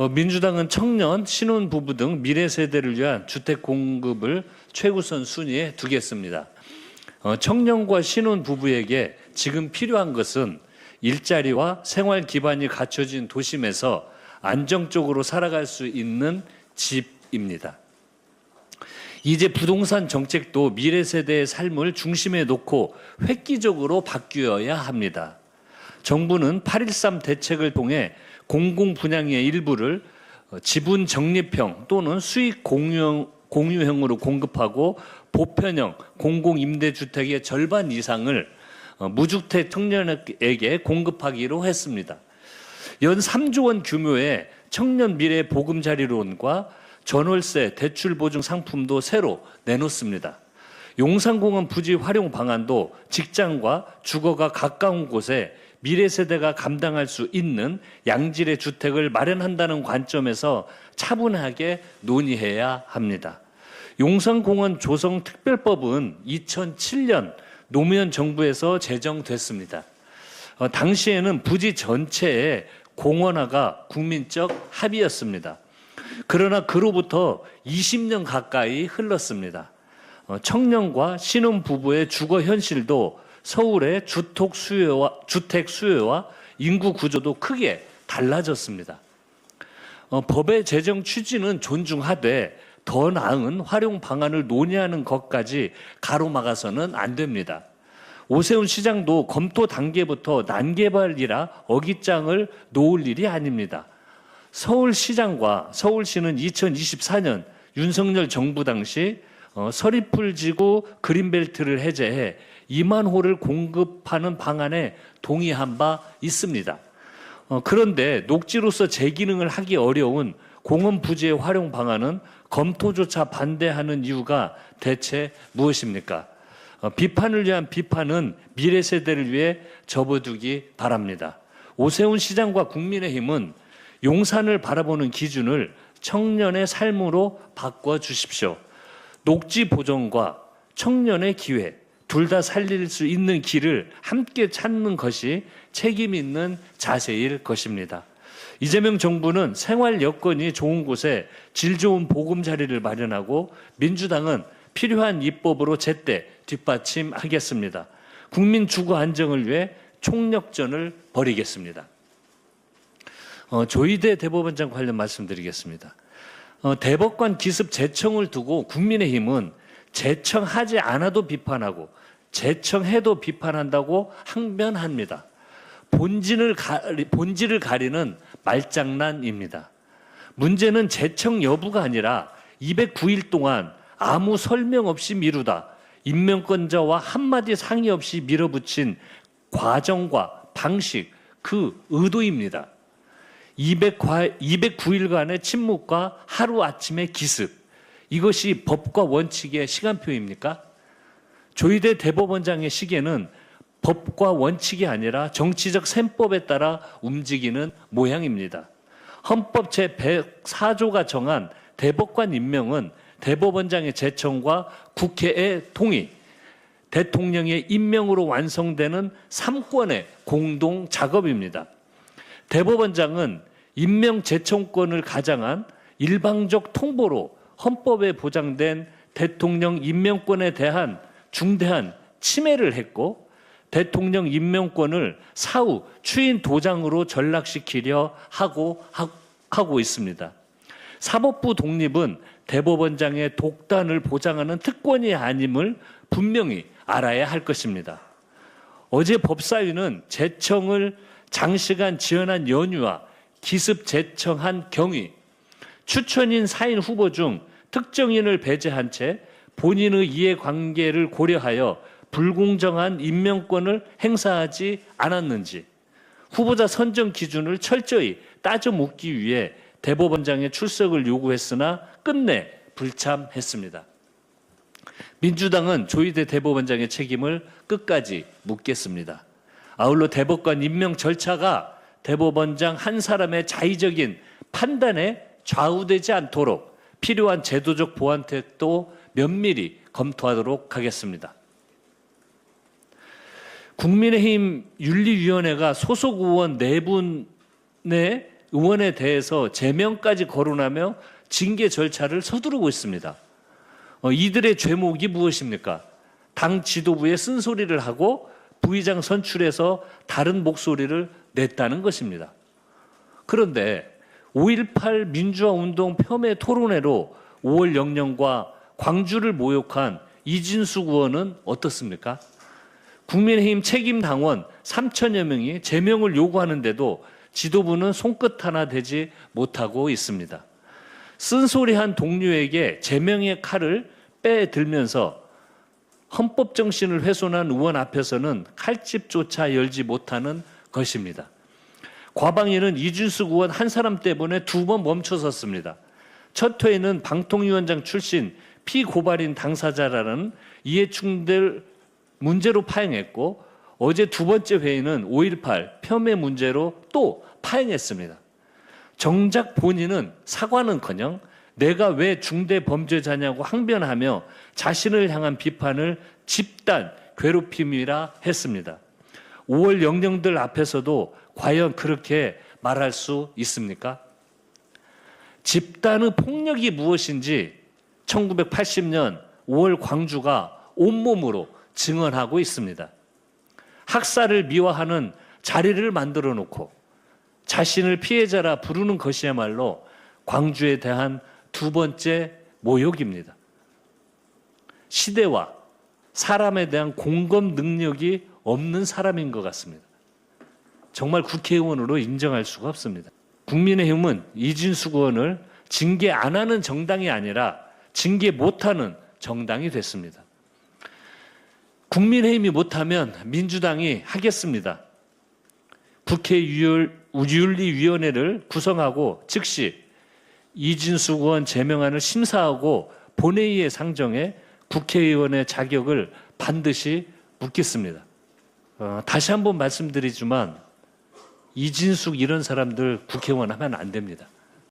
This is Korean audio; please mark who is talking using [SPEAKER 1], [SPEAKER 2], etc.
[SPEAKER 1] 민주당은 청년, 신혼부부 등 미래 세대를 위한 주택 공급을 최우선 순위에 두겠습니다. 청년과 신혼부부에게 지금 필요한 것은 일자리와 생활 기반이 갖춰진 도심에서 안정적으로 살아갈 수 있는 집입니다. 이제 부동산 정책도 미래 세대의 삶을 중심에 놓고 획기적으로 바뀌어야 합니다. 정부는 8.13 대책을 통해 공공 분양의 일부를 지분 적립형 또는 수익 공유형으로 공급하고 보편형 공공임대주택의 절반 이상을 무주택 청년에게 공급하기로 했습니다. 연 3조 원 규모의 청년 미래 보금자리론과 전월세 대출 보증 상품도 새로 내놓습니다. 용산공원 부지 활용 방안도 직장과 주거가 가까운 곳에 미래 세대가 감당할 수 있는 양질의 주택을 마련한다는 관점에서 차분하게 논의해야 합니다. 용산공원 조성특별법은 2007년 노무현 정부에서 제정됐습니다. 당시에는 부지 전체의 공원화가 국민적 합의였습니다. 그러나 그로부터 20년 가까이 흘렀습니다. 청년과 신혼부부의 주거 현실도 서울의 주택 수요와 인구 구조도 크게 달라졌습니다. 법의 제정 취지는 존중하되 더 나은 활용 방안을 논의하는 것까지 가로막아서는 안 됩니다. 오세훈 시장도 검토 단계부터 난개발이라 어깃장을 놓을 일이 아닙니다. 서울시장과 서울시는 2024년 윤석열 정부 당시 서리풀지구 그린벨트를 해제해 2만 호를 공급하는 방안에 동의한 바 있습니다. 그런데 녹지로서 제 기능을 하기 어려운 공원 부지의 활용 방안은 검토조차 반대하는 이유가 대체 무엇입니까? 비판을 위한 비판은 미래 세대를 위해 접어두기 바랍니다. 오세훈 시장과 국민의힘은 용산을 바라보는 기준을 청년의 삶으로 바꿔주십시오. 녹지 보존과 청년의 기회, 둘 다 살릴 수 있는 길을 함께 찾는 것이 책임 있는 자세일 것입니다. 이재명 정부는 생활 여건이 좋은 곳에 질 좋은 보금자리를 마련하고 민주당은 필요한 입법으로 제때 뒷받침하겠습니다. 국민 주거 안정을 위해 총력전을 벌이겠습니다. 조희대 대법원장 관련 말씀드리겠습니다. 대법관 기습 재청을 두고 국민의힘은 재청하지 않아도 비판하고 재청해도 비판한다고 항변합니다. 본질을 가리는 말장난입니다. 문제는 재청 여부가 아니라 209일 동안 아무 설명 없이 미루다 임명권자와 한마디 상의 없이 밀어붙인 과정과 방식, 그 의도입니다. 209일간의 침묵과 하루아침의 기습, 이것이 법과 원칙의 시간표입니까? 조희대 대법원장의 시계는 법과 원칙이 아니라 정치적 셈법에 따라 움직이는 모양입니다. 헌법 제104조가 정한 대법관 임명은 대법원장의 제청과 국회의 동의, 대통령의 임명으로 완성되는 3권의 공동 작업입니다. 대법원장은 임명 제청권을 가장한 일방적 통보로 헌법에 보장된 대통령 임명권에 대한 중대한 침해를 했고 대통령 임명권을 사후 추인 도장으로 전락시키려 하고 있습니다. 사법부 독립은 대법원장의 독단을 보장하는 특권이 아님을 분명히 알아야 할 것입니다. 어제 법사위는 제청을 장시간 지연한 연유와 기습 제청한 경위, 추천인 사인 후보 중 특정인을 배제한 채 본인의 이해관계를 고려하여 불공정한 임명권을 행사하지 않았는지 후보자 선정 기준을 철저히 따져 묻기 위해 대법원장의 출석을 요구했으나 끝내 불참했습니다. 민주당은 조희대 대법원장의 책임을 끝까지 묻겠습니다. 아울러 대법관 임명 절차가 대법원장 한 사람의 자의적인 판단에 좌우되지 않도록 필요한 제도적 보완책도 면밀히 검토하도록 하겠습니다. 국민의힘 윤리위원회가 소속 의원 4분의 의원에 대해서 제명까지 거론하며 징계 절차를 서두르고 있습니다. 이들의 죄목이 무엇입니까? 당 지도부에 쓴소리를 하고 부의장 선출해서 다른 목소리를 냈다는 것입니다. 그런데 5.18 민주화운동 폄훼 토론회로 5월 영령과 광주를 모욕한 이진숙 의원은 어떻습니까? 국민의힘 책임당원 3천여 명이 제명을 요구하는데도 지도부는 손끝 하나 대지 못하고 있습니다. 쓴소리한 동료에게 제명의 칼을 빼들면서 헌법 정신을 훼손한 의원 앞에서는 칼집조차 열지 못하는 것입니다. 과방위는 이준숙 의원 한 사람 때문에 2번 멈춰섰습니다. 첫 회에는 방통위원장 출신 피고발인 당사자라는 이해충돌 문제로 파행했고, 어제 두 번째 회의는 5.18 폄훼 문제로 또 파행했습니다. 정작 본인은 사과는커녕 내가 왜 중대 범죄자냐고 항변하며 자신을 향한 비판을 집단 괴롭힘이라 했습니다. 5월 영령들 앞에서도 과연 그렇게 말할 수 있습니까? 집단의 폭력이 무엇인지 1980년 5월 광주가 온몸으로 증언하고 있습니다. 학살을 미화하는 자리를 만들어 놓고 자신을 피해자라 부르는 것이야말로 광주에 대한 두 번째 모욕입니다. 시대와 사람에 대한 공감 능력이 없는 사람인 것 같습니다. 정말 국회의원으로 인정할 수가 없습니다. 국민의힘은 이진숙 의원을 징계 안 하는 정당이 아니라 징계 못하는 정당이 됐습니다. 국민의힘이 못하면 민주당이 하겠습니다. 국회윤리위원회를 구성하고 즉시 이진숙 의원 제명안을 심사하고 본회의에 상정해 국회의원의 자격을 반드시 묻겠습니다. 다시 한번 말씀드리지만 이진숙 이런 사람들 국회의원 하면 안 됩니다.